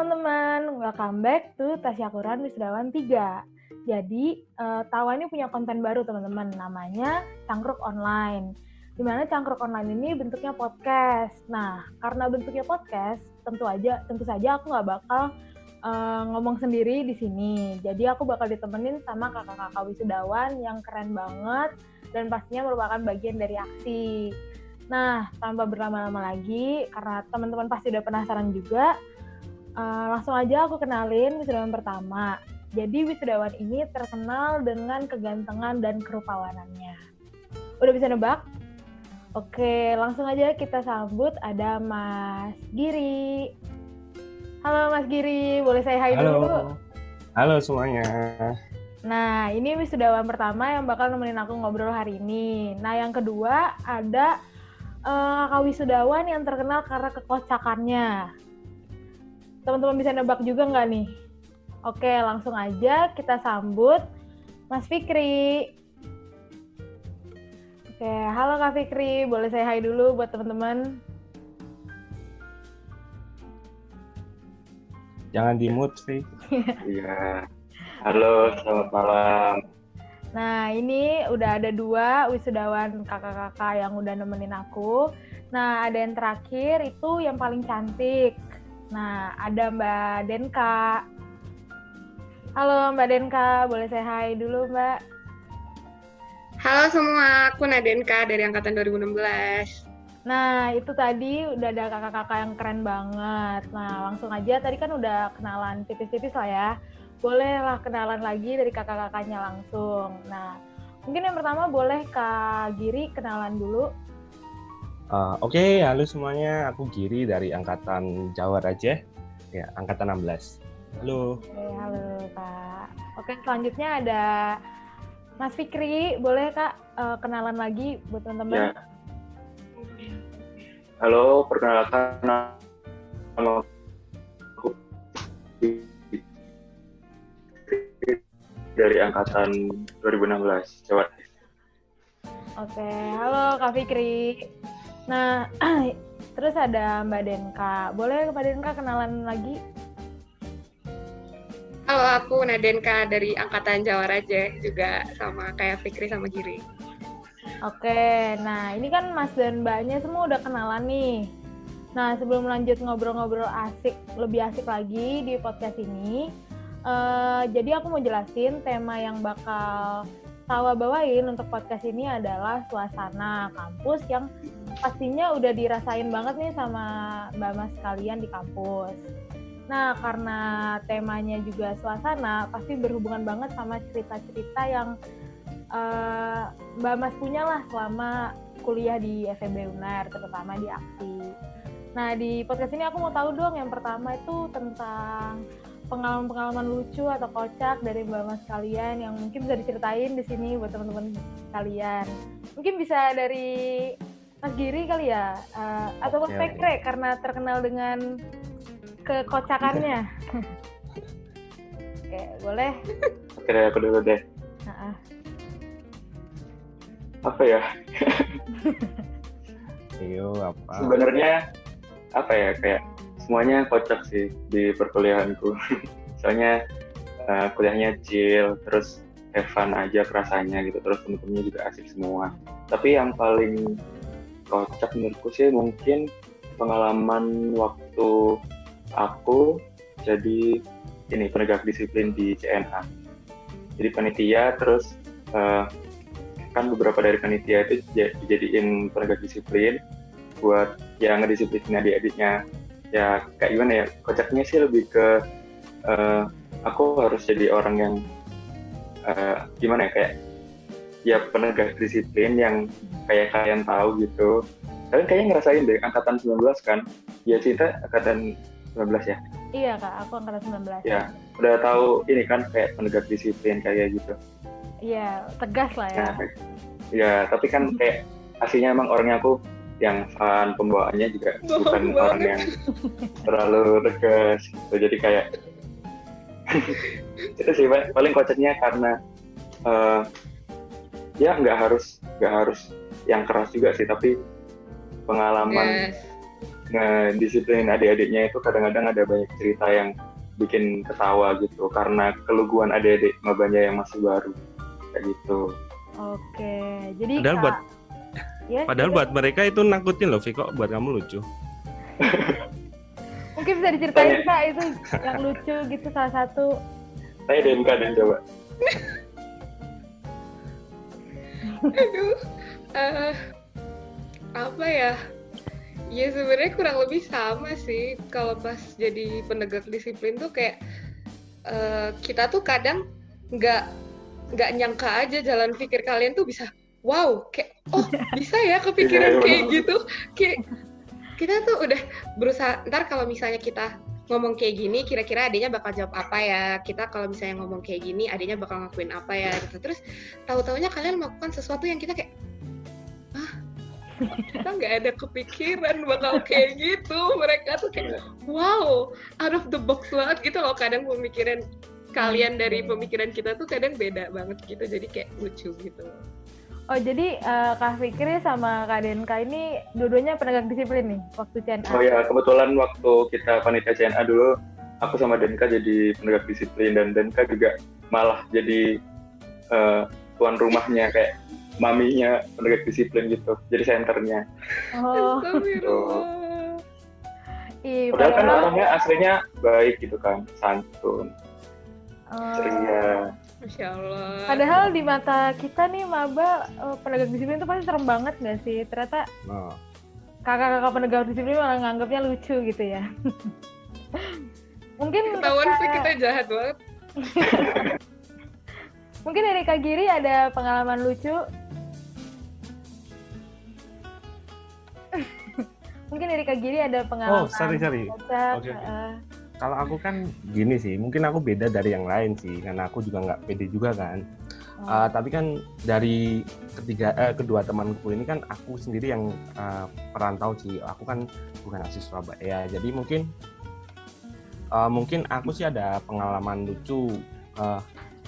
teman-teman, welcome back to Tasyakuran Wisudawan 3. Jadi, Tawa ini punya konten baru teman-teman, namanya Cangkruk Online. Dimana Cangkruk Online ini bentuknya podcast. Nah, karena bentuknya podcast, tentu saja aku nggak bakal ngomong sendiri di sini. Jadi aku bakal ditemenin sama kakak-kakak wisudawan yang keren banget dan pastinya merupakan bagian dari aksi. Nah, tanpa berlama-lama lagi, karena teman-teman pasti udah penasaran juga, langsung aja aku kenalin wisudawan pertama. Jadi wisudawan ini terkenal dengan kegantengan dan kerupawanannya. Udah bisa nebak? Oke, langsung aja kita sambut ada Mas Giri. Halo Mas Giri, boleh saya hai dulu? Halo semuanya. Nah, ini wisudawan pertama yang bakal nemenin aku ngobrol hari ini. Nah, yang kedua ada kakak wisudawan yang terkenal karena kekocakannya. Teman-teman bisa nebak juga nggak nih? Oke, langsung aja kita sambut Mas Fikri. Oke, halo Kak Fikri, boleh saya hai dulu buat teman-teman? Jangan di-mute, Fik. Iya. Halo, selamat malam. Nah, ini udah ada 2 wisudawan kakak-kakak yang udah nemenin aku. Nah, ada yang terakhir itu yang paling cantik. Nah, ada Mbak Denka. Halo Mbak Denka, boleh saya hai dulu Mbak? Halo semua, aku Nadenka dari Angkatan 2016. Nah, itu tadi udah ada kakak-kakak yang keren banget. Nah, langsung aja, tadi kan udah kenalan tipis-tipis lah ya. Bolehlah kenalan lagi dari kakak-kakaknya langsung. Nah, mungkin yang pertama boleh Kak Giri kenalan dulu. Oke, halo semuanya. Aku Giri dari Angkatan Jawa Raja, ya, Angkatan 16. Halo. Oke, halo Kak. Oke, selanjutnya ada Mas Fikri. Boleh Kak kenalan lagi buat teman-teman? Ya. Halo, perkenalkan nama aku dari Angkatan 2016, Jawa. Oke, halo Kak Fikri. Nah, terus ada Mbak Denka. Boleh Mbak Denka kenalan lagi? Halo, aku Nadenka dari Angkatan Jawa Raja, juga sama kayak Fikri sama Giri. Oke, nah ini kan Mas dan Mbaknya semua udah kenalan nih. Nah, sebelum lanjut ngobrol-ngobrol lebih asik lagi di podcast ini, jadi aku mau jelasin tema yang bakal Tawa bawain untuk podcast ini adalah suasana kampus yang pastinya udah dirasain banget nih sama Mbak Mas kalian di kampus. Nah, karena temanya juga suasana, pasti berhubungan banget sama cerita-cerita yang Mbak Mas punya lah selama kuliah di FEB UNER, terutama di aksi. Nah, di podcast ini aku mau tahu dong, yang pertama itu tentang pengalaman-pengalaman lucu atau kocak dari Mbak Mas kalian yang mungkin bisa diceritain di sini buat teman-teman kalian. Mungkin bisa dari Mas Giri kali ya, atau Mas Fikri karena terkenal dengan kekocakannya. Oke, boleh? Oke, aku dulu deh. Apa ya? Iyo, apa? Sebenarnya apa ya, kayak semuanya kocak sih di perkuliahanku. Soalnya kuliahnya chill, terus have fun aja rasanya gitu, terus temen-temennya juga asik semua. Tapi yang paling kocak menurutku sih mungkin pengalaman waktu aku jadi ini penegak disiplin di CNA. Jadi panitia, terus kan beberapa dari panitia itu dijadiin penegak disiplin buat yang ngedisiplinin adik-adiknya. Ya kayak gimana ya, kocaknya sih lebih ke aku harus jadi orang yang gimana ya, kayak ya penegak disiplin yang kayak kalian tahu gitu. Kalian kayaknya ngerasain deh angkatan 19 kan? Ya, Cinta angkatan 19 ya? Iya Kak, aku angkatan 19. Ya, udah tahu ini kan kayak penegak disiplin kayak gitu. Iya, tegas lah ya. Nah, ya, tapi kan kayak aslinya emang orangnya aku yang fun, pembawaannya juga bukan orang yang terlalu tegas gitu. Jadi kayak itu sih paling kocaknya karena ya nggak harus yang keras juga sih, tapi pengalaman ngedisiplinin adik-adiknya itu kadang-kadang ada banyak cerita yang bikin ketawa gitu karena keluguan adik-adik mabanya yang masih baru kayak gitu. Oke, jadi Padahal buat ya, Padahal buat mereka itu nakutin loh, Vi, kok buat kamu lucu. mungkin bisa diceritain Kak itu yang lucu gitu salah satu. Saya DMK dan coba. Aduh, apa ya? Ya sebenarnya kurang lebih sama sih. Kalau pas jadi penegak disiplin tuh kayak kita tuh kadang nggak nyangka aja jalan pikir kalian tuh bisa, wow, kayak bisa ya kepikiran kayak gitu. Kayak kita tuh udah berusaha. Ntar kalau misalnya kita ngomong kayak gini, kira-kira adiknya bakal jawab apa ya? Kita kalau misalnya ngomong kayak gini, adiknya bakal ngakuin apa ya? Gitu. Terus tahu-taunya kalian melakukan sesuatu yang kita kayak, kita nggak ada kepikiran bakal kayak gitu. Mereka tuh kayak, wow, out of the box banget gitu loh. Kadang pemikiran kalian dari pemikiran kita tuh kadang beda banget gitu. Jadi kayak lucu gitu. Oh jadi Kak Fikri sama Kak Denka ini dua-duanya penegak disiplin nih waktu CNA? Oh ya, kebetulan waktu kita panitia CNA dulu, aku sama Denka jadi penegak disiplin dan Denka juga malah jadi tuan rumahnya kayak maminya penegak disiplin gitu, jadi senternya. Oh. Astagfirullah. Padahal kan orangnya aslinya baik gitu kan, santun, ceria. Masya Allah. Padahal di mata kita nih maba penegak disiplin itu pasti serem banget nggak sih? Ternyata kakak-kakak penegak disiplin malah nganggapnya lucu gitu ya. Mungkin ketahuan sih kita jahat banget. Mungkin dari Kak Giri ada pengalaman lucu. Mungkin dari Kak Giri ada pengalaman. Oh, sorry. Okay. Kalau aku kan gini sih, mungkin aku beda dari yang lain sih, karena aku juga nggak pede juga kan. Tapi kan dari kedua temanku ini kan aku sendiri yang perantau sih. Aku kan bukan asli Surabaya, jadi mungkin aku sih ada pengalaman lucu.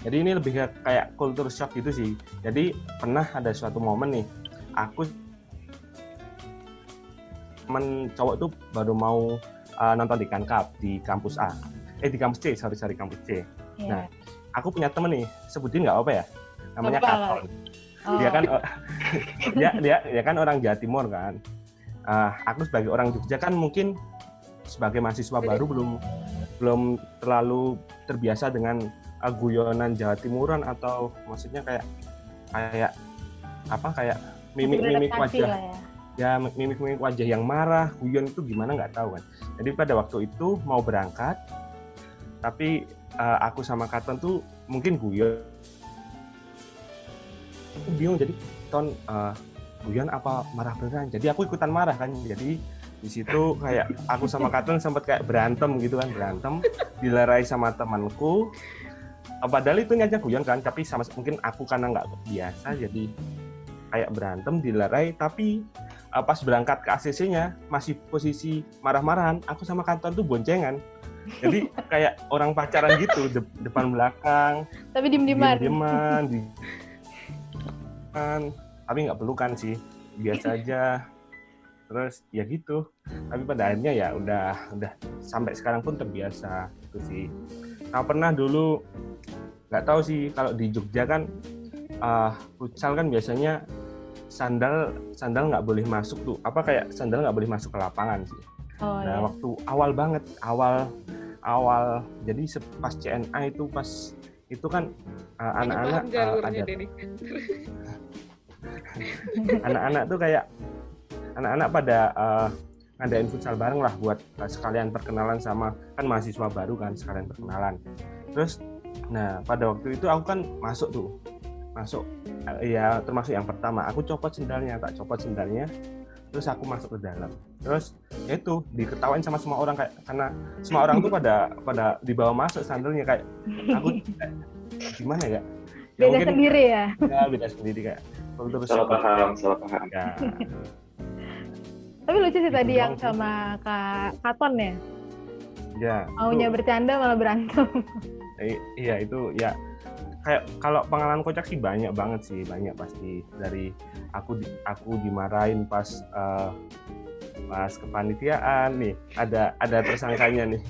Jadi ini lebih kayak culture shock gitu sih. Jadi pernah ada suatu momen nih, aku temen cowok tuh baru mau nonton di Kankap di kampus A, di kampus C, sorry kampus C. Yeah. Nah, aku punya temen nih, sebutin nggak apa ya, namanya Katon. Dia kan dia kan orang Jawa Timur kan. Aku sebagai orang Jogja kan mungkin sebagai mahasiswa baru belum terlalu terbiasa dengan guyonan Jawa Timuran atau maksudnya kayak mimik wajah. Ya mimik wajah yang marah, guyon itu gimana nggak tahu kan. Jadi pada waktu itu mau berangkat, tapi aku sama Katon tuh mungkin guyon. Aku bingung jadi Ton guyon apa marah beneran. Jadi aku ikutan marah kan. Jadi di situ kayak aku sama Katon sempat kayak berantem gitu kan, dilerai sama temanku. Padahal itu niatnya guyon kan, tapi mungkin aku karena nggak biasa jadi kayak berantem dilerai, tapi pas berangkat ke ACC-nya masih posisi marah-marahan, aku sama Katon tuh boncengan. Jadi kayak orang pacaran gitu, depan belakang. Tapi diem-dieman. Tapi nggak pelukan sih, biasa aja. Terus ya gitu. Tapi pada akhirnya ya udah sampai sekarang pun terbiasa gitu sih. Nah, pernah dulu nggak tahu sih kalau di Jogja kan futsal kan biasanya sandal nggak boleh masuk tuh, sandal nggak boleh masuk ke lapangan sih. Waktu awal jadi pas CNA itu kan anak-anak anak-anak tuh kayak anak-anak pada ngadain futsal bareng lah buat sekalian perkenalan sama kan mahasiswa baru kan, sekalian perkenalan. Terus pada waktu itu aku kan masuk ya termasuk yang pertama, aku copot sendalnya, terus aku masuk ke dalam. Terus ya itu diketawain sama semua orang karena semua orang tuh pada dibawa masuk sandalnya kayak aku gimana ya? Beda mungkin, sendiri ya? Ya beda sendiri kayak. Salah paham. Ya. Tapi lucu sih tadi yang sama Kak Katon ya? Ya. Maunya bercanda malah berantem. Iya itu ya. Kayak kalau pengalaman kocak sih banyak banget sih, banyak pasti. Dari aku dimarahin pas pas kepanitiaan nih ada tersangkanya nih,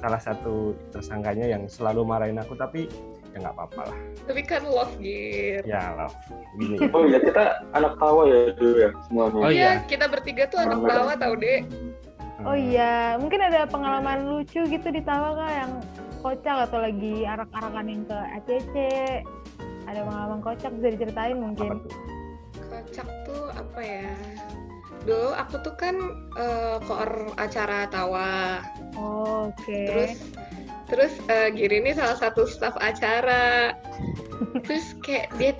salah satu tersangkanya yang selalu marahin aku, tapi ya nggak apa-apa lah. Tapi kan love, Gir. Ya love gini. Oh iya, kita anak tawa ya dulu ya semuanya. Oh, Iya, iya. kita bertiga tuh anak tawa tau, Dek. Oh iya, mungkin ada pengalaman lucu gitu di Tawa Kak yang kocak atau lagi arak-arakan yang ke ACC. Ada pengalaman kocak bisa diceritain Apa mungkin. tuh? Kocak tuh apa ya? Dulu aku tuh kan koor acara Tawa. Oh, oke. Terus Giri ini salah satu staf acara. Terus kayak dia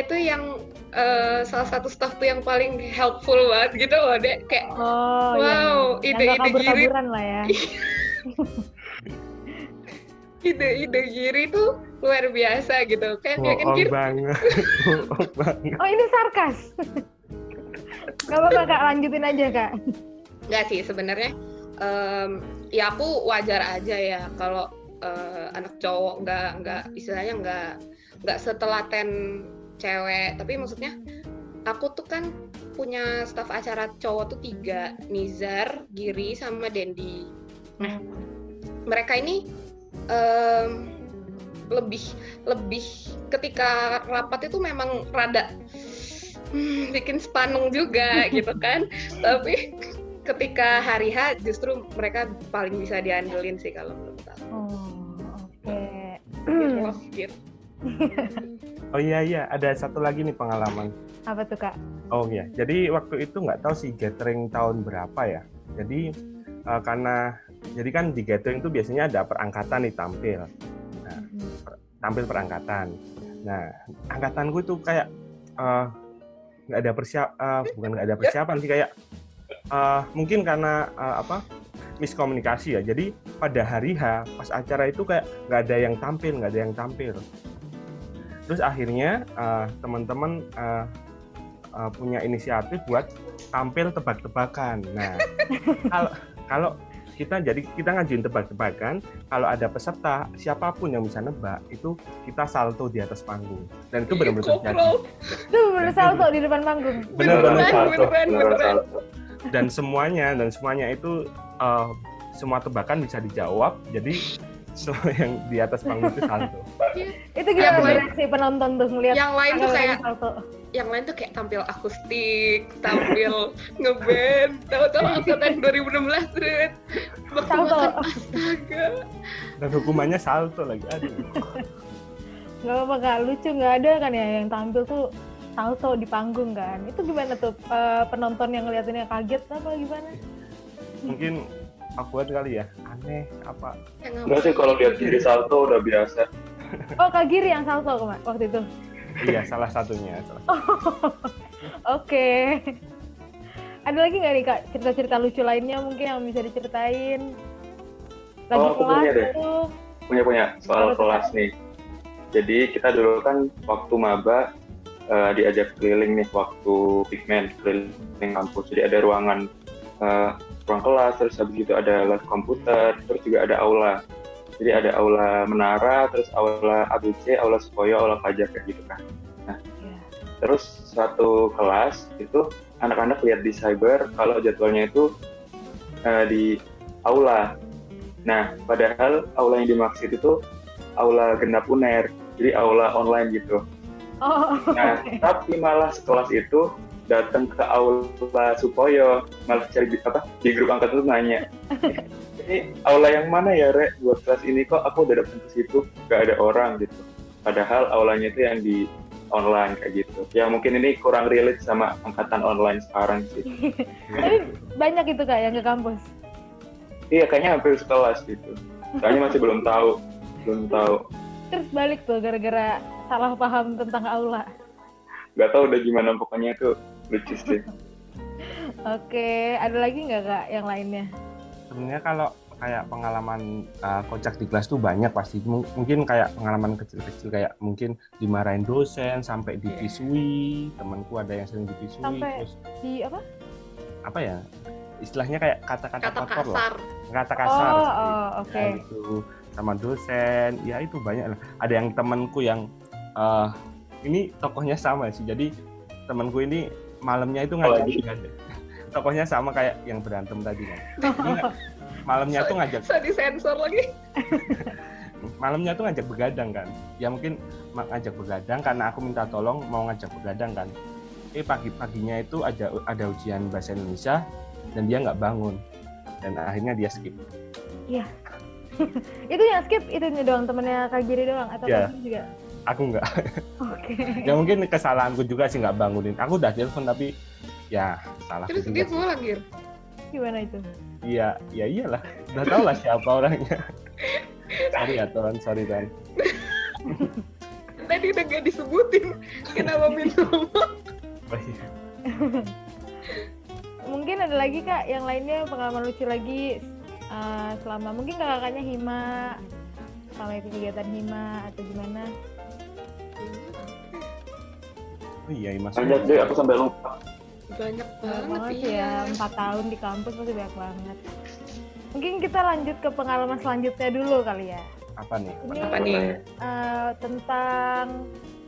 tuh yang salah satu staf tuh yang paling helpful banget gitu loh, Dek. Kayak Oh, wow, yang nggak ide-ide Giri, kabur-kaburan lah ya. ide-ide Giri tuh luar biasa gitu. Kayak kan Bohong Giri banget. Bohong banget. Oh, ini sarkas. Gak apa-apa Kak, lanjutin aja Kak. nggak sih sebenarnya. Ya aku wajar aja ya kalau anak cowok nggak istilahnya nggak setelaten cewek, tapi maksudnya aku tuh kan punya staf acara cowok tuh 3, Nizar, Giri, sama Dendi. Nah, mereka ini lebih ketika rapat itu memang rada bikin sepaneng juga gitu kan, tapi ketika hari H justru mereka paling bisa diandelin sih kalau menurut aku. Oh, oke. Love gitu. Oh iya, ada satu lagi nih pengalaman. Apa tuh Kak? Oh iya, jadi waktu itu nggak tahu sih gathering tahun berapa ya. Jadi karena jadi kan di gathering itu biasanya ada perangkatan nih tampil. Nah, tampil perangkatan. Nah, angkatanku itu kayak nggak ada bukan nggak ada persiapan sih, kayak mungkin karena miskomunikasi ya. Jadi pada hari H pas acara itu kayak nggak ada yang tampil. Terus akhirnya teman-teman punya inisiatif buat tampil tebak-tebakan. Nah, kalau kita ngajuin tebak-tebakan, kalau ada peserta siapapun yang bisa nebak itu kita salto di atas panggung, dan itu benar-benar terjadi. Itu bener salto di depan panggung. Benar-benar salto. Beneran. Dan semuanya itu semua tebakan bisa dijawab, jadi semua yang di atas panggung itu salto. Itu gimana Yang lain- reaksi penonton tuh ngeliat Yang lain tuh kayak salto? yang lain tuh kayak tampil akustik, tampil ngeband, tahu-tahu angkatan 2016 terus waktu Salto. makan, astaga. Dan hukumannya salto lagi. Aduh. Gak apa-apa Kak, lucu nggak ada kan ya yang tampil tuh salto di panggung kan? Itu gimana tuh penonton yang ngeliatinnya kaget apa gimana? Mungkin awkward kali ya, aneh apa. Enggak sih, kalau lihat Giri salto udah biasa. Oh Kak Giri yang salto waktu itu? Iya, salah satunya. Oke. Ada lagi nggak nih Kak cerita-cerita lucu lainnya mungkin yang bisa diceritain? Lagi Oh, aku punya deh. tuh. Punya soal kelas nih. Jadi kita dulu kan waktu maba diajak keliling nih waktu pigment keliling kampus. Jadi ada ruang kelas, terus habis itu ada lab komputer, terus juga ada aula. Jadi ada aula menara, terus aula ABC, aula Sukoyo, aula Fajar kayak gitu kan. Nah, terus satu kelas itu anak-anak lihat di cyber kalau jadwalnya itu di aula. Nah, padahal aula yang dimaksud itu aula genap UNER, jadi aula online gitu. Oh, Nah, tapi malah sekelas itu datang ke aula Sukoyo, malah cari di grup angkatan itu nanya, ini aula yang mana ya Rek buat kelas ini, kok aku udah datang ke situ gak ada orang gitu. Padahal aulanya itu yang di online kayak gitu. Ya mungkin ini kurang relate sama angkatan online sekarang sih. tapi banyak itu Kak yang ke kampus. Iya, kayaknya hampir sekelas gitu. Soalnya masih belum tahu. Terus balik tuh gara-gara salah paham tentang aula. Gak tahu udah gimana, pokoknya itu lucu sih. Oke, ada lagi nggak Kak yang lainnya? Sebenarnya kalau kayak pengalaman kocak di kelas tuh banyak pasti. Mungkin kayak pengalaman kecil-kecil kayak mungkin dimarahin dosen sampai dipisui. Temanku ada yang sering dipisui. Sampai Terus di apa? apa ya? Istilahnya kayak kata-kata Kata kotor lah. kasar. Kata kasar. Oke. Ya, itu sama dosen. Ya itu banyak lah. Ada yang temanku yang ini tokohnya sama sih. Jadi temanku ini malamnya itu tokohnya sama kayak yang berantem tadi kan. Malamnya tuh ngajak Bisa disensor lagi. begadang kan. Ya mungkin ngajak begadang karena aku minta tolong mau ngajak begadang kan. Pagi-paginya itu ada ujian bahasa Indonesia dan dia nggak bangun. Dan akhirnya dia skip. Iya. Itu yang skip itu doang temennya Kak Giri doang atau Ya. Kak Giri juga? Aku nggak. Oke. Ya mungkin kesalahanku juga sih nggak bangunin. Aku udah telepon tapi ya salah. Terus dia pulang, Gir. Gimana itu? Iya, ya iyalah. Udah tau lah siapa orangnya. Sorry Ton. Tadi udah gak disebutin. Kenapa minta maaf? Oh, iya. Mungkin ada lagi Kak yang lainnya pengalaman lucu lagi selama mungkin kakaknya Hima selama itu kegiatan Hima atau gimana? Oh iya, Mas. Banyak deh, aku sampai lupa. Banyak Banyak banget banget ya, 4 tahun di kampus pasti banyak banget. Mungkin kita lanjut ke pengalaman selanjutnya dulu kali ya. Apa nih? Ini Apa nih? tentang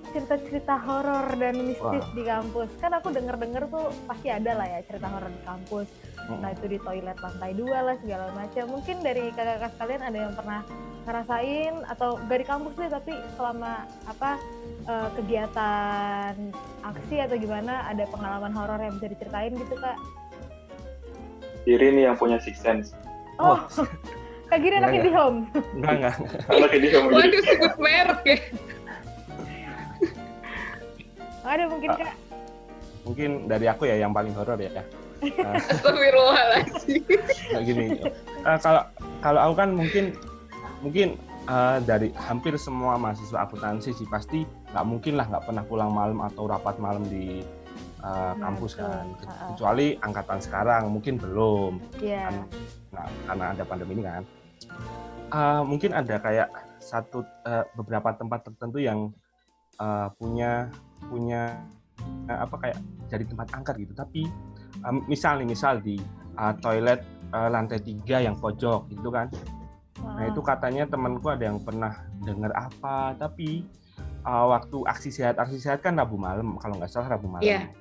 cerita-cerita horor dan mistis Wah. di kampus. Kan aku denger-denger tuh pasti ada lah ya cerita horor di kampus. Nah itu di toilet lantai 2 lah segala macam. Mungkin dari kakak-kakak sekalian ada yang pernah ngerasain atau gak di kampus deh tapi selama kegiatan aksi atau gimana ada pengalaman horor yang bisa diceritain gitu Kak? Diri nih yang punya six sense. Oh, Kak Giri anak Enggak. IndiHome. Enggak. Anak ini kamu jadi. Waduh, sebut merek ya. Ada mungkin Kak? Mungkin dari aku ya yang paling horor ya. Astagfirullahaladzim. Kayak gini. Kalau aku kan mungkin dari hampir semua mahasiswa akuntansi sih pasti nggak mungkin lah nggak pernah pulang malam atau rapat malam di kampus betul. kan. Kecuali angkatan sekarang mungkin belum. Iya. Nah, karena ada pandemi ini kan. Mungkin ada kayak beberapa tempat tertentu yang punya apa kayak jadi tempat angker gitu. Tapi misal di toilet lantai 3 yang pojok gitu kan. Nah itu katanya temanku ada yang pernah dengar apa, tapi waktu aksi sehat kan Rabu malam, kalau nggak salah Rabu malam. Iya.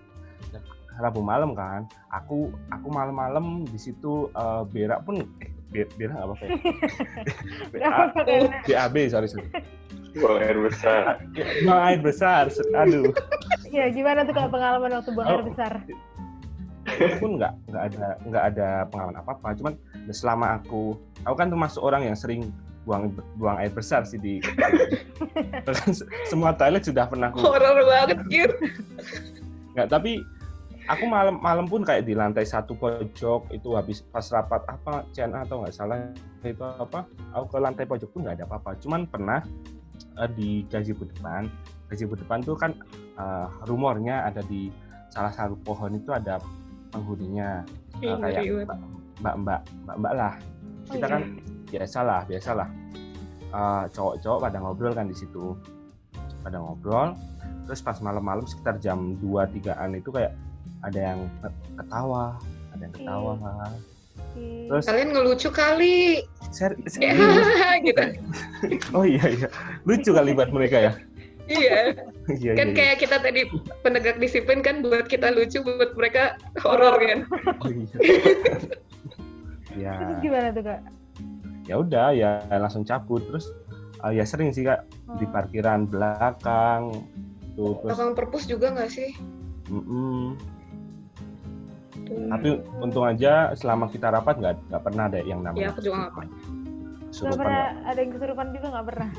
Rabu malam kan, aku malam-malam di situ berak pun berak apa ya? BAB sorry. Buang air besar. Buang air besar, aduh. Ya gimana tuh Kak pengalaman waktu buang air besar? Itu pun nggak ada pengalaman apa-apa, cuman selama aku kan termasuk orang yang sering buang air besar sih di semua toilet sudah pernah aku. Horor banget, Gir. Nggak, tapi aku malam pun kayak di lantai 1 pojok itu habis pas rapat apa CNA atau nggak salah itu apa, aku ke lantai pojok pun nggak ada apa-apa, cuman pernah di gazebo depan tuh kan rumornya ada di salah satu pohon itu ada penghuninya kayak mbak lah. Kita kan biasalah cowok-cowok pada ngobrol kan di situ, pada ngobrol. Terus pas malam-malam sekitar jam 2-3an itu kayak ada yang ketawa. Terus Kalian ngelucu kali. Gitu. Oh iya, lucu kali buat mereka ya. Iya. Iya, Kan iya. kayak kita tadi penegak disiplin kan buat kita lucu, buat mereka horor kan. Oh iya. Ya. Terus gimana tuh Kak? Ya udah ya langsung cabut. Terus ya sering sih Kak di parkiran belakang tuh terus. Belakang perpus juga nggak sih? Tapi untung aja selama kita rapat nggak pernah ada yang namanya. Ya, aku juga nggak pernah. Nggak Kesurupan pernah nggak. ada yang kesurupan juga nggak pernah.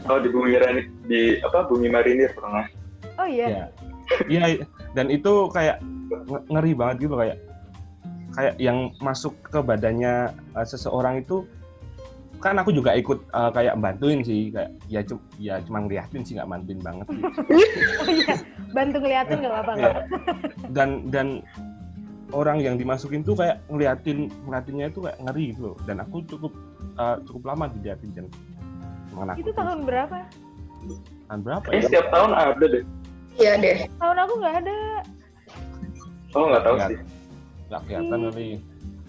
Oh di Bumi Marinir pernah. Oh iya. Ya. Iya, dan itu kayak ngeri banget gitu kayak yang masuk ke badannya seseorang itu kan aku juga ikut kayak bantuin sih kayak ya cuma ngeliatin sih nggak bantuin banget gitu. Oh iya. Bantu ngeliatin nggak apa-apa Kak. Dan orang yang dimasukin tuh kayak ngeliatinnya itu kayak ngeri gitu loh. Dan aku cukup lama diliatin dan menakutkan. Itu tahun berapa? Tahun berapa Kayaknya ya? setiap tahun ada deh. Iya deh. Tahun aku nggak ada. Oh nggak tahu Nggak. sih. Nggak kelihatan kali.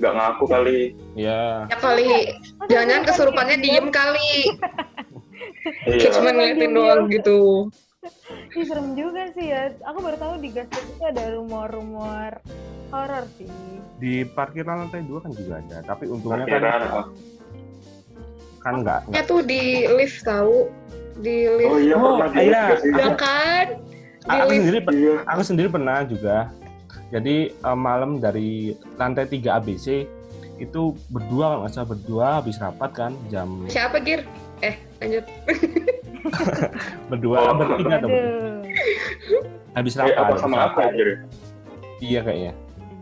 Nggak ngaku kali. Ya. Ya kali. Jangan-jangan kesurupannya diem kali. Iya. Kayak cuma ngeliatin doang gitu. Ih, serem juga sih ya. Aku baru tahu di Gaspet itu ada rumor-rumor Horor sih. Di parkiran lantai 2 kan juga ada, tapi untungnya Parkiran, kan nggak. Ya tuh di lift tahu, di lift. Oh iya, Oh, pernah di iya. lift sih. Ya kan? Di Aku lift. sendiri Iya. Aku sendiri pernah juga. Jadi malam dari lantai 3 ABC itu berdua, kalau nggak salah berdua habis rapat kan jam Siapa Gir? Lanjut. berdua Oh. bertiga atau Aduh. habis Apa rapat. sama apa aja? Iya kayaknya.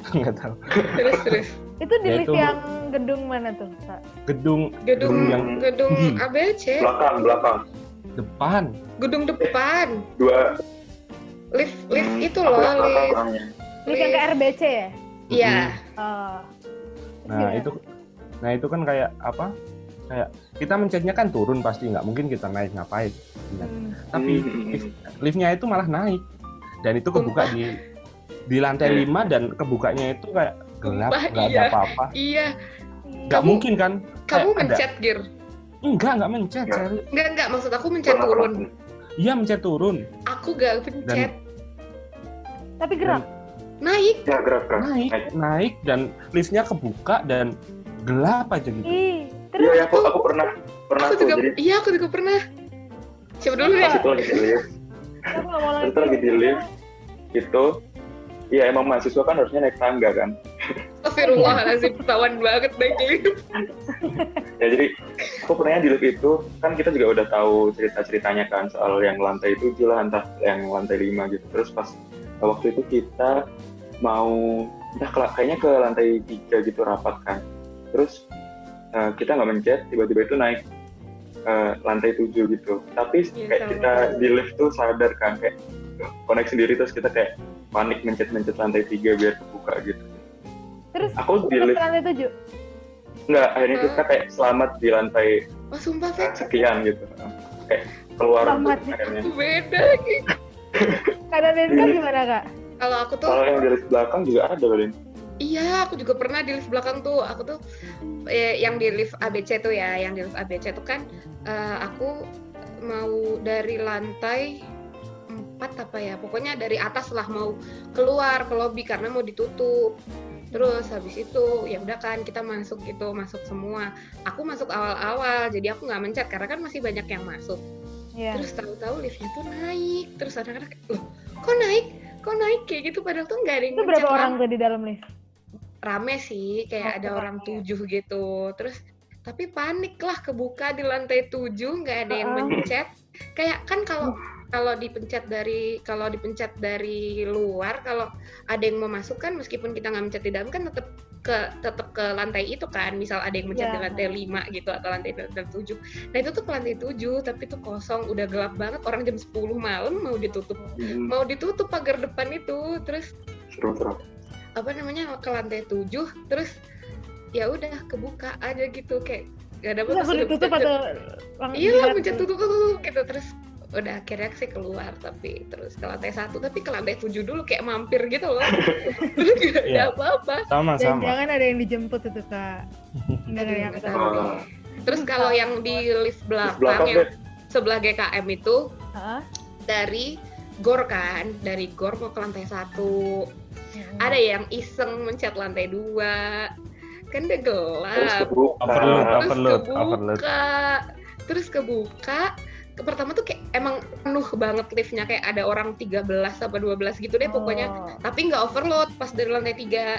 Nggak tahu. Terus. Itu di Ya, lift itu- yang gedung mana tuh, Kak? Gedung Gedung tinggi. ABC. Belakang. depan. Gedung depan. Dua. Lift itu Aku loh, yang belakang lift. orangnya. Lift yang ke RBC ya? Iya. Oh. Terus Nah gimana? itu kan kayak apa? Kayak kita mencetnya kan turun pasti, nggak mungkin kita naik ngapain. Hmm. Tapi liftnya itu malah naik dan itu kebuka di lantai 5 dan kebukanya itu kayak gelap, Sumpah, nggak ada iya. apa-apa. Iya. Nggak Kamu- mungkin kan? Kamu Kayak ada- mencet Gir? Nggak mencet. Nggak. Serius. Enggak, maksud aku mencet Pernah, turun. Iya mencet turun. Aku gak pencet. Tapi gerak. Naik. Ya, gerak. Naik dan liftnya kebuka dan gelap aja gitu. Ih, Iya, terus aku pernah Aku tuh. juga, Jadi iya aku juga pernah. Siapa dulu pas ya? itu lagi di lift. aku nggak mau Pas itu lagi di lift. Itu, ya emang mahasiswa kan harusnya naik tangga kan. Astagfirullahaladzim, ketahuan banget naik lift. Ya jadi aku pernah di lift itu kan kita juga udah tahu cerita-ceritanya kan soal yang lantai 7 lah, entah yang lantai 5 gitu. Terus pas waktu itu kita mau kayaknya ke lantai 3 gitu rapat kan. Terus kita nggak mencet, tiba-tiba itu naik lantai 7 gitu. Tapi Iya, kayak sama. kita di lift tuh sadar kan kayak connect sendiri, terus kita kayak panik mencet lantai 3 biar kebuka gitu. terus Aku di ke lift lantai 7. nggak, akhirnya kita kayak selamat di lantai Oh sumpah Fet, sekian gitu. Kayak keluar Selamat. akhirnya. aku beda lagi. Kadang Denka gimana, Kak? Kalau aku tuh, Kalau yang di lift belakang juga ada Balin. iya aku juga pernah di lift belakang tuh. Aku tuh yang di lift ABC tuh ya, yang di lift ABC tuh kan aku mau dari lantai 4 apa ya, pokoknya dari atas lah mau keluar ke lobi karena mau ditutup. Terus habis itu ya udah kan kita masuk gitu, masuk semua. Aku masuk awal-awal, jadi aku nggak mencet karena kan masih banyak yang masuk. Iya. Terus tahu-tahu liftnya tuh naik. Terus anak-anak loh, kok naik kayak gitu padahal tuh nggak ada yang Itu mencet. berapa orang tuh di dalam lift? Rame sih, kayak Oh, ada orang rame. 7 gitu. Terus tapi panik lah, kebuka di lantai 7 nggak ada yang mencet. Kayak kan kalau dipencet dari luar, kalau ada yang mau masuk kan meskipun kita nggak mencet di dalam kan tetap ke lantai itu kan. Misal ada yang mencet Iya. di lantai 5 gitu atau lantai 7. Nah itu tuh ke lantai 7 tapi tuh kosong, udah gelap banget, orang jam 10 malam mau ditutup pagar depan itu. Terus Seru. apa namanya ke lantai 7, terus ya udah kebuka aja gitu, kayak gak ada Terus langsung ditutup atau iya mencet tutup gitu. Terus udah akhirnya sih keluar, tapi terus ke lantai 1, tapi ke lantai 7 dulu kayak mampir gitu loh. Terus gak ada Iya. apa-apa. Sama. Jangan ada yang dijemput itu, Kak. Dengar yang Nggak aku tahu tahu. Ah. Terus kalau yang di lift belakang Belakang yang deh. sebelah GKM itu Heeh. dari GOR kan, dari GOR mau ke lantai 1. Ada yang iseng mencet lantai 2. Kan udah Terus gelap. kebuka. Overload. Terus kebuka. Pertama tuh kayak emang penuh banget liftnya, kayak ada orang 13 apa 12 gitu deh pokoknya. Tapi nggak overload pas dari lantai 3.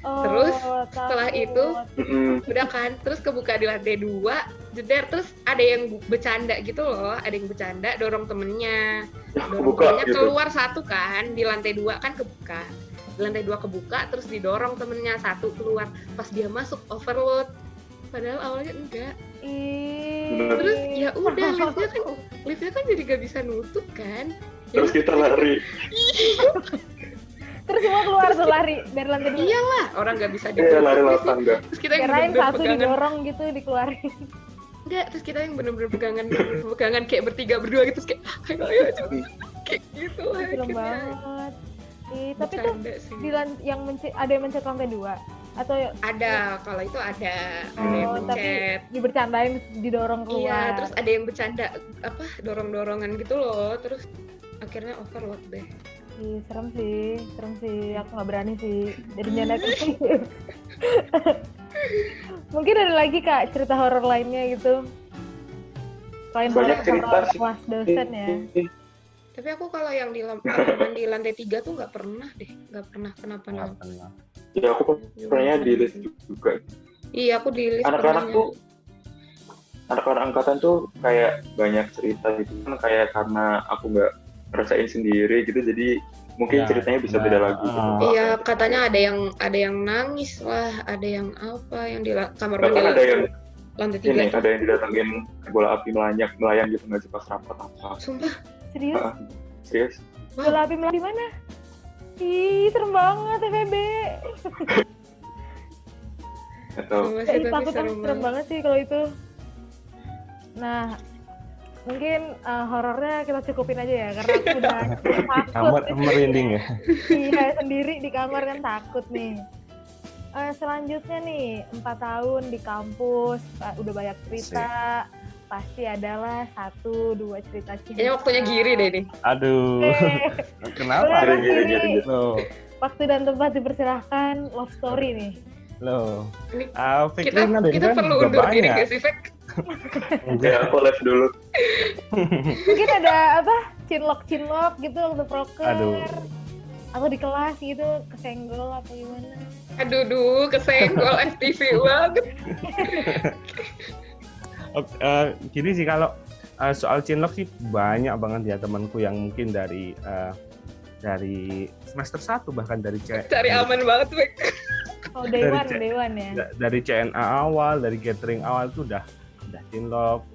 Terus, setelah itu, udah kan, terus kebuka di lantai 2, jeder, terus ada yang bercanda gitu loh, ada yang bercanda, dorong temennya, Kebuka gitu. keluar satu kan, di lantai 2 kan kebuka, di lantai 2 kebuka, terus didorong temennya, satu keluar, pas dia masuk overload, padahal awalnya enggak. Terus ya udah liftnya kan jadi gak bisa nutup kan. Terus kita lari. Terus semua keluar tuh lari dari lantai 2. Iyalah, orang gak bisa Iya, lari ditutup lewat liftnya. tangga. Terus kita yang Kirain bener-bener satu pegangan. didorong gitu dikeluarin. Enggak, terus kita yang bener-bener pegangan kayak bertiga berdua gitu, terus kayak ayo kayak gitu lah. Serem akhirnya. banget. Tapi tuh Bercanda sih. ada yang mencet lantai 2 atau Ada, kalau itu ada yang tapi mencet. dibercandain didorong keluar. Iya, terus ada yang bercanda dorong-dorongan gitu loh, terus akhirnya overload deh. Ih, serem sih. Aku nggak berani sih. Jadinya naik. Mungkin ada lagi Kak cerita horor lainnya gitu. Selain Banyak horor cerita sih. kelas dosen ya. Tapi aku kalau yang di di lantai 3 tuh nggak pernah deh, nggak pernah kenapa-napa. Pernah. Ya aku pernahnya di list juga. Iya, aku di list Anak-anak pernahnya. tuh, anak-anak angkatan tuh kayak banyak cerita gitu kan, kayak karena aku nggak ngerasain sendiri gitu, jadi mungkin Ya, ceritanya bisa beda lagi. Gitu. Iya, katanya ada yang nangis lah, ada yang apa, yang di kamar Bahkan mandi ada yang lantai ini, 3 tuh. ada yang didatengin bola api melayang gitu nggak sih pas rapat apa. Sumpah, Serius? Serius? Bola api di mana? Ih, serem banget FEB. Atau sumpah sih, tapi Takut serem serem banget sih kalau itu. Nah, mungkin horornya kita cukupin aja ya karena aku udah takut. Merinding ya. Iya, sendiri di kamar kan takut nih. Selanjutnya nih 4 tahun di kampus, udah banyak cerita. Pasti adalah 1-2 cerita cinta. Kayaknya waktunya Giri deh nih. Aduh. Kenapa? Boleh, Giri. Loh, Waktu dan tempat dipersilahkan, love story nih. loh. Ini Fikri kita perlu undur diri nggak sih, Fek? ya aku live dulu. Mungkin ada apa? Cinlok gitu waktu proker. Aduh. Aku di kelas gitu kesenggol apa gimana? Aduh, kesenggol FTV banget. Gini sih kalau soal cinlok sih banyak banget ya temanku yang mungkin dari semester 1 bahkan dari Cari aman banget, Fek. Oh, Dari day one ya. dari CNA awal, dari catering awal itu udah cinlok,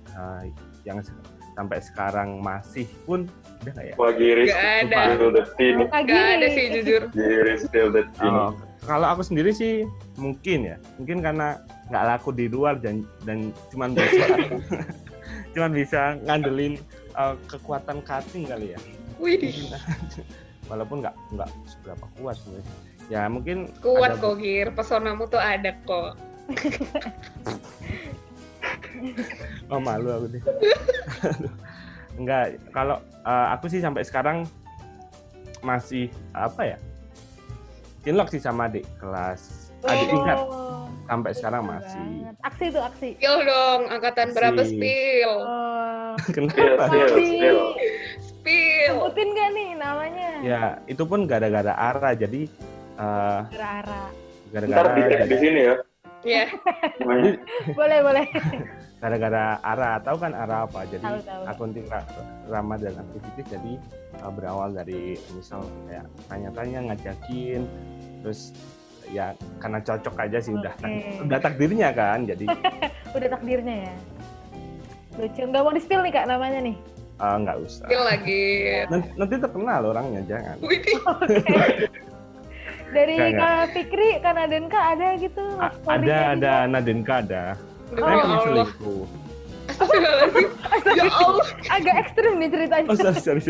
yang sampai sekarang masih pun udah nggak ya? Wah, Giri Nggak ada. spill the tea nih. Kak Gak ada Giri. sih jujur. Giri spill the tea nih. Kalau aku sendiri sih mungkin karena nggak laku di luar dan cuman bisa ngandelin kekuatan cutting kali ya. Wih, Walaupun nggak seberapa kuat sebenarnya. Ya mungkin kuat ada- kok, Gir. Pesonamu tuh ada kok. Oh, malu aku deh. Enggak, kalau aku sih sampai sekarang masih apa ya? Cinlok sih sama adik kelas. Adik tingkat sampai sekarang seru masih. banget. Aksi tuh aksi. Spill dong, angkatan berapa Masih. spill? Oh, Kenapa? Spill. Spill. sebutin gak nih namanya? Ya, itu pun gara-gara Ara. Jadi Ara-ara. Ntar gara-gara di sini ya. Ya, Namanya. Boleh. gara-gara Ara, tahu kan Ara apa? Jadi Tahu. akunting ramah dan aktivitas. Jadi berawal dari misal kayak tanya-tanya, ngajakin, terus ya karena cocok aja sih Oke. udah takdirnya kan. Jadi Udah takdirnya ya. Lucu. Nggak mau di-spill nih Kak namanya nih. nggak usah. spill lagi. Nanti terkenal orangnya, jangan. Wih, Dari Nggak. Kak Fikri, Kak Nadenka ada gitu? story-nya Ada Nadenka ada. demi Saya kena Allah. selingkuh. Astagfirullahaladzim. Ya Allah. Agak ekstrim nih ceritanya. Oh sorry.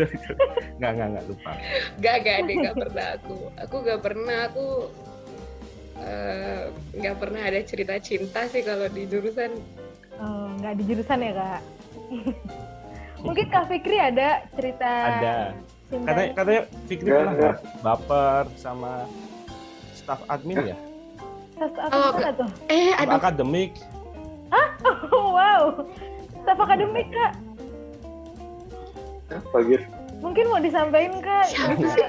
Nggak lupa. Gak deh, gak pernah aku. Aku gak pernah, gak pernah ada cerita cinta sih kalau di jurusan. Oh, nggak di jurusan ya Kak? Mungkin Kak Fikri ada cerita Ada. cinta? Katanya Fikri Nggak, pernah baper sama staf admin ya? Apa tuh? Aduh, Akademik. Wow, staf akademik Kak. Apa Gir? Mungkin mau disampaikan Kak? Siapa sih?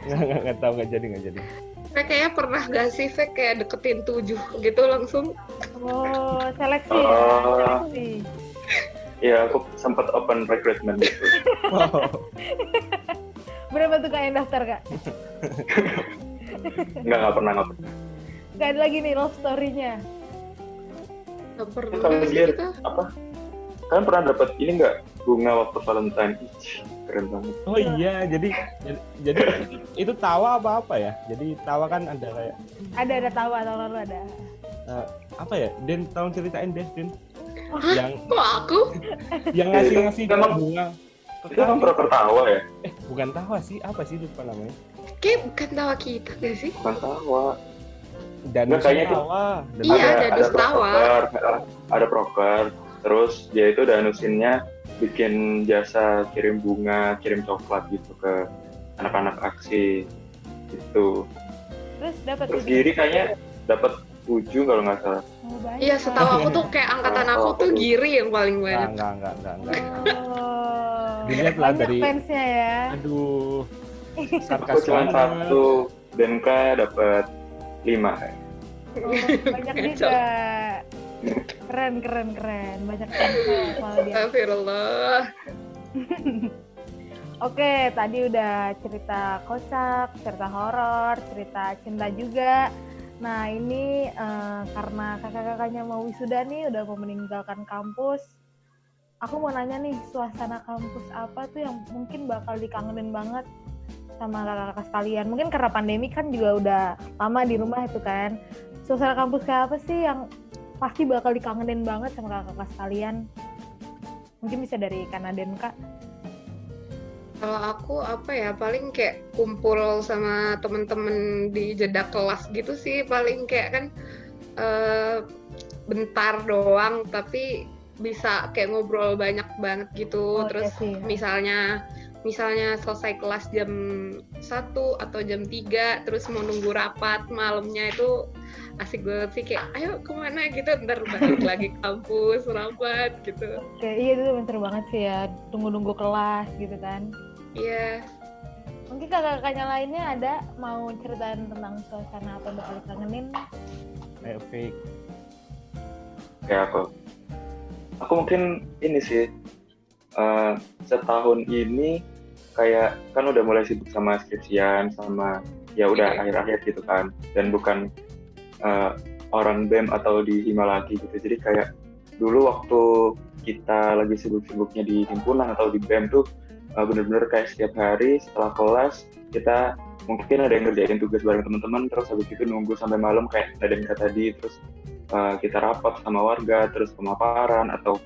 Nggak tahu, nggak jadi. Fek kayaknya pernah gak sih Fek kayak deketin 7 gitu langsung? Oh, seleksi ya, Oh. seleksi. Ya aku sempat open recruitment gitu. Wow. Berapa tuh Kak yang daftar Kak? Nggak pernah. Gak ada lagi nih love story-nya. Gak pernah Kalau sih Gir, kita. apa? Kalian pernah dapat ini nggak, bunga waktu Valentine? Ih, keren banget. Oh iya, jadi itu tawa apa ya? Jadi tawa kan ada kayak Ada tawa tahun lalu ada. apa ya? Den, tolong ceritain deh, Den. Yang Kok aku? ngasih Emang- bunga. Itu kan proker tawa ya? Bukan tawa sih, apa sih lupa namanya? Kayak bukan tawa kita gak sih? Bukan tawa. Dan Nggak, kayaknya itu- tawa. Iya, danus tawa. Ada proker. Terus dia itu danusinnya bikin jasa kirim bunga, kirim coklat gitu ke anak-anak aksi gitu. Terus dapat Terus Giri kayaknya dapat 7 kalau nggak salah. banyak. Iya, setahu aku tuh kayak angkatan aku tuh Giri yang paling banyak. Enggak. Oh, Dilihat lah banyak dari- fansnya ya. Aduh, Aku sarkas cuma banget. 1, Denka dapat 5 kayak. Oh, banyak juga. Keren. Banyak fansnya kalau dia. Astagfirullah. Oke, tadi udah cerita kocak, cerita horor, cerita cinta juga. Nah, ini karena kakak-kakaknya mau wisuda nih, udah mau meninggalkan kampus. Aku mau nanya nih, suasana kampus apa tuh yang mungkin bakal dikangenin banget sama kakak-kakak sekalian? Mungkin karena pandemi kan juga udah lama di rumah itu kan. Suasana kampus kayak apa sih yang pasti bakal dikangenin banget sama kakak-kakak sekalian? Mungkin bisa dari Kanaden, Kak. Kalau aku apa ya, paling kayak kumpul sama temen-temen di jeda kelas gitu sih, paling kayak kan bentar doang tapi bisa kayak ngobrol banyak banget gitu. Oh, Terus iya sih. misalnya selesai kelas jam 1 atau jam 3 terus mau nunggu rapat malamnya, itu asik banget sih, kayak ayo kemana gitu, ntar balik lagi kampus rapat gitu. Oke, iya itu seru banget sih ya, tunggu-nunggu kelas gitu kan. Iya. Mungkin kakak-kakaknya lainnya ada mau ceritain tentang suasana apa yang bakal dikangenin? Fake. Kayak aku mungkin ini sih, setahun ini kayak kan udah mulai sibuk sama skripsian, sama ya udah akhir-akhir gitu kan, dan bukan orang BEM atau di Hima lagi gitu. Jadi kayak dulu waktu kita lagi sibuk-sibuknya di himpunan atau di BEM tuh bener-bener kayak setiap hari setelah kelas kita mungkin ada yang ngerjain tugas bareng teman-teman, terus habis itu nunggu sampai malam kayak Nadenka tadi, terus kita rapat sama warga, terus pemaparan atau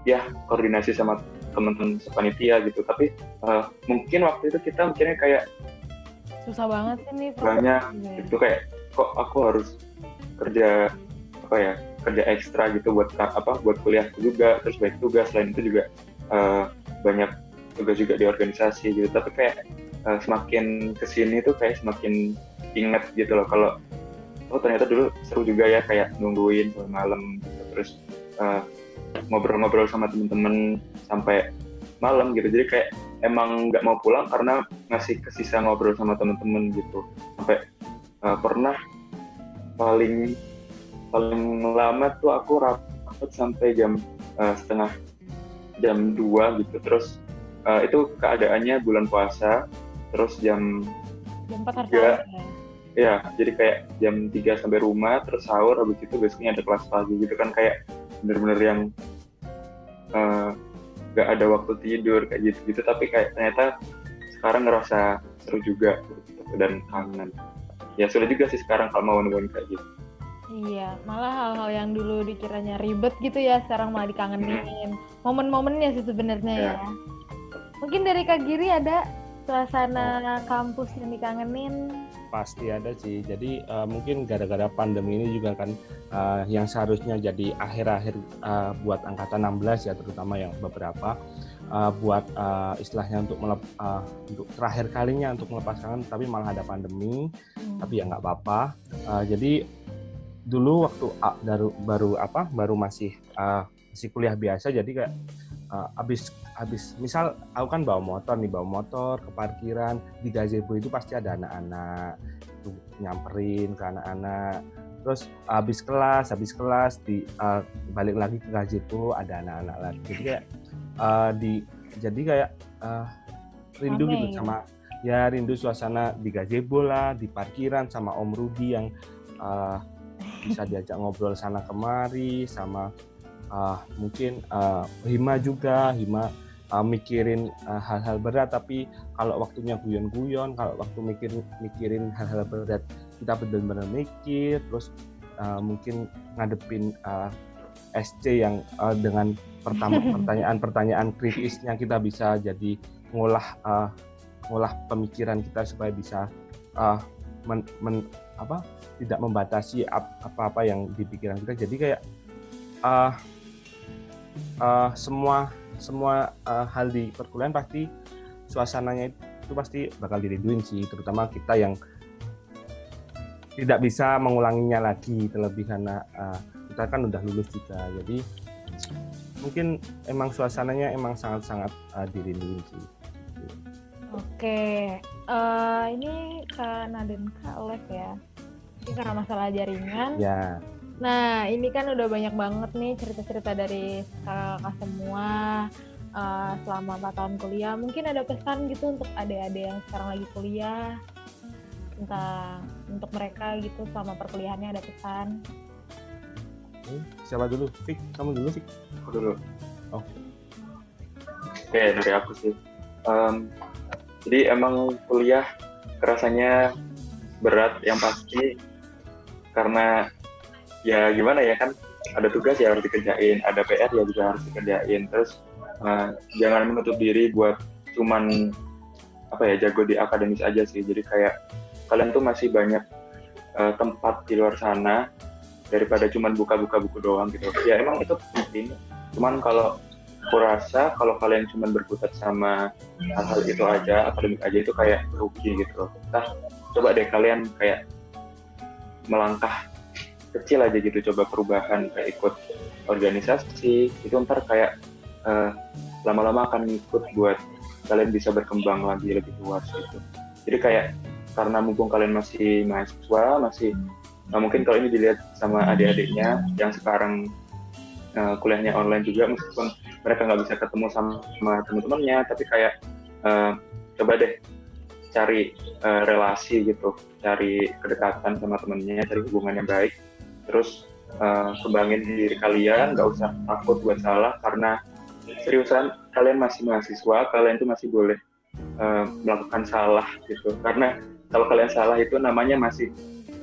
ya koordinasi sama teman-teman sepanitia gitu. Tapi mungkin waktu itu kita mikirnya kayak Susah banget sih nih. banyak itu, kayak kok aku harus kerja kerja ekstra gitu buat kuliah juga, terus baik tugas, selain itu juga banyak tugas juga di organisasi gitu. Tapi kayak semakin kesini tuh kayak semakin ingat gitu loh, kalau ternyata dulu seru juga ya kayak nungguin sampai malam gitu. Terus ngobrol-ngobrol sama temen-temen sampai malam gitu. Jadi kayak emang nggak mau pulang karena masih kesisa ngobrol sama temen-temen gitu. Sampai pernah paling lama tuh aku rapat sampai setengah jam 2 gitu. Terus itu keadaannya bulan puasa, terus jam 4 harus ya. sahur ya. Ya, jadi kayak jam 3 sampai rumah, terus sahur, habis itu besoknya ada kelas pagi gitu kan, kayak bener-bener yang gak ada waktu tidur kayak gitu-gitu. Tapi kayak ternyata sekarang ngerasa seru juga gitu, dan kangen. Ya sulit juga sih sekarang kalau mau nemuin kayak gitu. Iya, malah hal-hal yang dulu dikiranya ribet gitu ya, sekarang malah dikangenin. Momen-momennya sih sebenarnya ya. Mungkin dari Kak Giri ada suasana kampus yang dikangenin? Pasti ada sih. Jadi mungkin gara-gara pandemi ini juga kan yang seharusnya jadi akhir-akhir buat angkatan 16 ya, terutama yang beberapa buat istilahnya untuk terakhir kalinya untuk melepas kangen, tapi malah ada pandemi. Tapi ya nggak apa-apa. Jadi dulu waktu baru masih kuliah biasa, jadi kayak habis misal aku kan bawa motor ke parkiran di gazebo, itu pasti ada anak-anak tuh nyamperin ke anak-anak. Terus habis kelas balik lagi ke gazebo, ada anak-anak lagi. Jadi kayak rindu Rame, gitu sama ya, rindu suasana di gazebo lah, di parkiran sama Om Rudi yang bisa diajak ngobrol sana kemari, sama mungkin Hima mikirin hal-hal berat, tapi kalau waktunya guyon-guyon, kalau waktu mikirin hal-hal berat kita benar-benar mikir, terus mungkin ngadepin SC yang dengan pertanyaan-pertanyaan kritisnya kita bisa jadi ngolah pemikiran kita supaya bisa tidak membatasi apa-apa yang di pikiran kita. Jadi kayak semua hal di perkuliahan pasti suasananya itu pasti bakal dirinduin sih, terutama kita yang tidak bisa mengulanginya lagi, terlebih karena kita kan udah lulus juga, jadi mungkin emang suasananya emang sangat-sangat dirinduin sih. Oke, ini Kak Naden Kak Oleh ya. Ini karena masalah jaringan. Ya. Nah, ini kan udah banyak banget nih cerita-cerita dari kakak semua selama 4 tahun kuliah. Mungkin ada pesan gitu untuk adik-adik yang sekarang lagi kuliah, tentang untuk mereka gitu selama perkuliahannya, ada pesan. Siapa dulu? Fik, kamu dulu, Fik. Aku dulu. Oh. Oke, dari aku sih. Jadi emang kuliah kerasanya berat yang pasti, karena ya gimana ya, kan ada tugas yang harus dikerjain, ada PR ya juga harus dikerjain. Terus jangan menutup diri buat cuman jago di akademis aja sih. Jadi kayak kalian tuh masih banyak tempat di luar sana daripada cuman buka-buka buku doang gitu. Ya emang itu penting. Cuman kalau aku rasa kalau kalian cuman berkutat sama hal-hal itu aja, akademik aja, itu kayak rugi gitu. Coba deh kalian kayak melangkah kecil aja gitu, coba perubahan, kayak ikut organisasi, itu ntar kayak lama-lama akan ngikut buat kalian bisa berkembang lagi lebih luas gitu. Jadi kayak karena mumpung kalian masih mahasiswa, mungkin kalau ini dilihat sama adik-adiknya yang sekarang kuliahnya online juga, meskipun mereka nggak bisa ketemu sama teman-temannya, tapi kayak coba deh cari relasi gitu, cari kedekatan sama temennya, cari hubungan yang baik, terus kembangin diri kalian, nggak usah takut buat salah, karena seriusan kalian masih mahasiswa, kalian tuh masih boleh melakukan salah gitu, karena kalau kalian salah itu namanya masih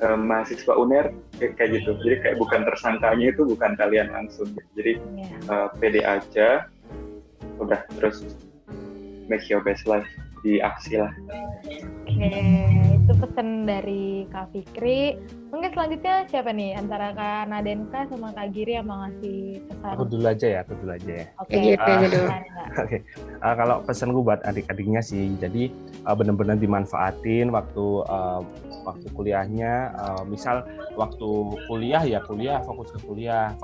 mahasiswa UNER kayak gitu, jadi kayak bukan tersangkanya itu bukan kalian langsung, jadi pede aja, udah, terus make your best life, di aksi lah. Oke, itu pesan dari Kak Fikri. Mungkin selanjutnya siapa nih antara Kak Nadenka sama Kak Giri yang mau ngasih pesan? Aku dulu aja ya. Oke. Oke. Kalau pesanku buat adik-adiknya sih, jadi benar-benar dimanfaatin waktu kuliahnya. Misal waktu kuliah ya kuliah, fokus ke kuliah.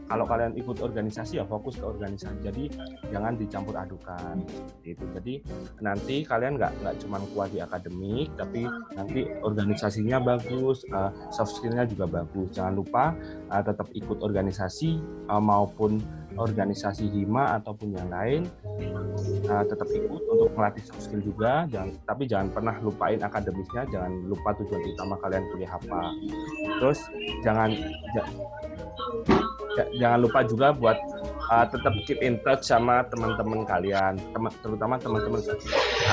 Kalau kalian ikut organisasi ya fokus ke organisasi. Jadi jangan dicampur adukan. Gitu. Jadi nanti kalian nggak cuma kuat di akademik, tapi nanti organisasinya bagus, soft skill-nya juga bagus. Jangan lupa tetap ikut organisasi maupun organisasi hima ataupun yang lain, tetap ikut untuk melatih soft skill juga. Tapi jangan pernah lupain akademisnya, jangan lupa tujuan utama kalian kuliah apa. Terus jangan lupa juga buat tetap keep in touch sama teman-teman kalian, terutama teman-teman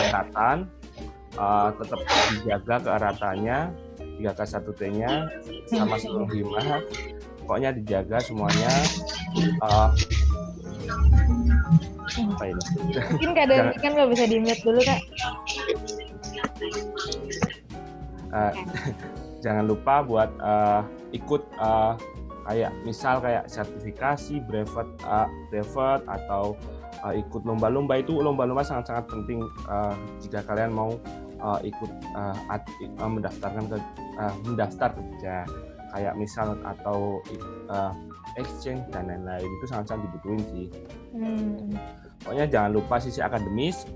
angkatan, tetap dijaga keeratannya, 3K1T-nya sama seluruh hima, pokoknya dijaga semuanya. Apa ini? Mungkin kadang kan nggak bisa di-mute dulu, Kak. Jangan lupa buat ikut kayak misal kayak sertifikasi, brevet atau ikut lomba-lomba. Itu lomba-lomba sangat-sangat penting jika kalian mau ikut mendaftar kerja, kayak misal atau exchange dan lain-lain. Itu sangat-sangat dibutuhin sih. Pokoknya jangan lupa sisi akademis,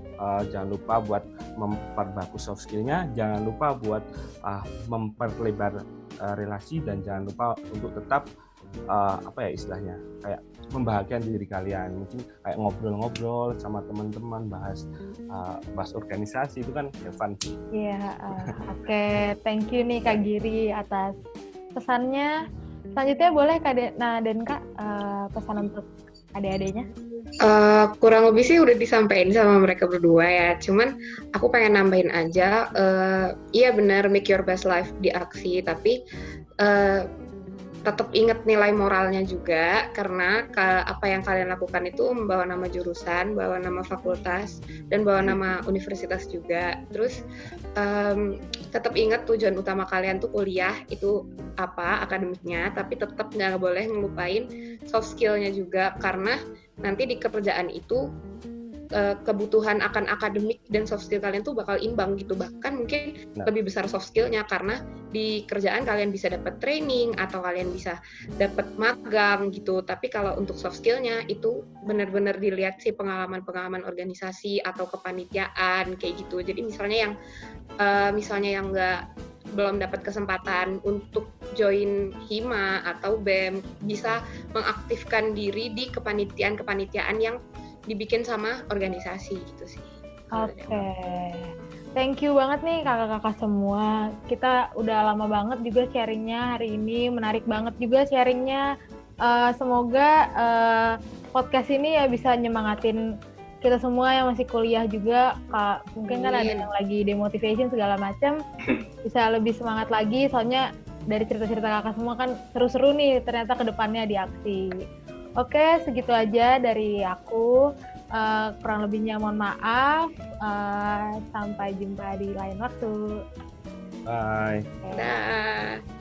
jangan lupa buat memperbagus soft skill-nya, jangan lupa buat memperlebar relasi, dan jangan lupa untuk tetap istilahnya kayak membahagiakan diri kalian. Mungkin kayak ngobrol-ngobrol sama teman-teman, bahas organisasi, itu kan fun sih. Iya, oke. Thank you nih Kak Giri atas pesannya. Selanjutnya boleh Kak Nadenka pesan untuk adik-adiknya. Kurang lebih sih udah disampaikan sama mereka berdua ya. Cuman aku pengen nambahin aja. Iya benar, make your best life di aksi, tapi tetap ingat nilai moralnya juga, karena apa yang kalian lakukan itu membawa nama jurusan, bawa nama fakultas, dan bawa nama universitas juga. Terus tetap ingat tujuan utama kalian tuh kuliah itu apa, akademiknya, tapi tetap nggak boleh ngelupain soft skill-nya juga, karena nanti di kerjaan itu kebutuhan akan akademik dan soft skill kalian tuh bakal imbang gitu. Bahkan mungkin lebih besar soft skillnya karena di kerjaan kalian bisa dapat training atau kalian bisa dapat magang gitu. Tapi kalau untuk soft skillnya itu benar-benar dilihat sih pengalaman-pengalaman organisasi atau kepanitiaan kayak gitu. Jadi misalnya yang belum dapat kesempatan untuk join Hima atau BEM bisa mengaktifkan diri di kepanitiaan yang dibikin sama organisasi gitu sih. Oke. Thank you banget nih kakak-kakak semua. Kita udah lama banget juga sharingnya hari ini, menarik banget juga sharingnya. Semoga podcast ini ya bisa nyemangatin kita semua yang masih kuliah juga. Mungkin kan ada yang lagi demotivation segala macam, bisa lebih semangat lagi. Soalnya dari cerita-cerita kakak semua kan seru-seru nih ternyata kedepannya di aksi. Oke, segitu aja dari aku. Kurang lebihnya mohon maaf. Sampai jumpa di lain waktu. Bye. Dah.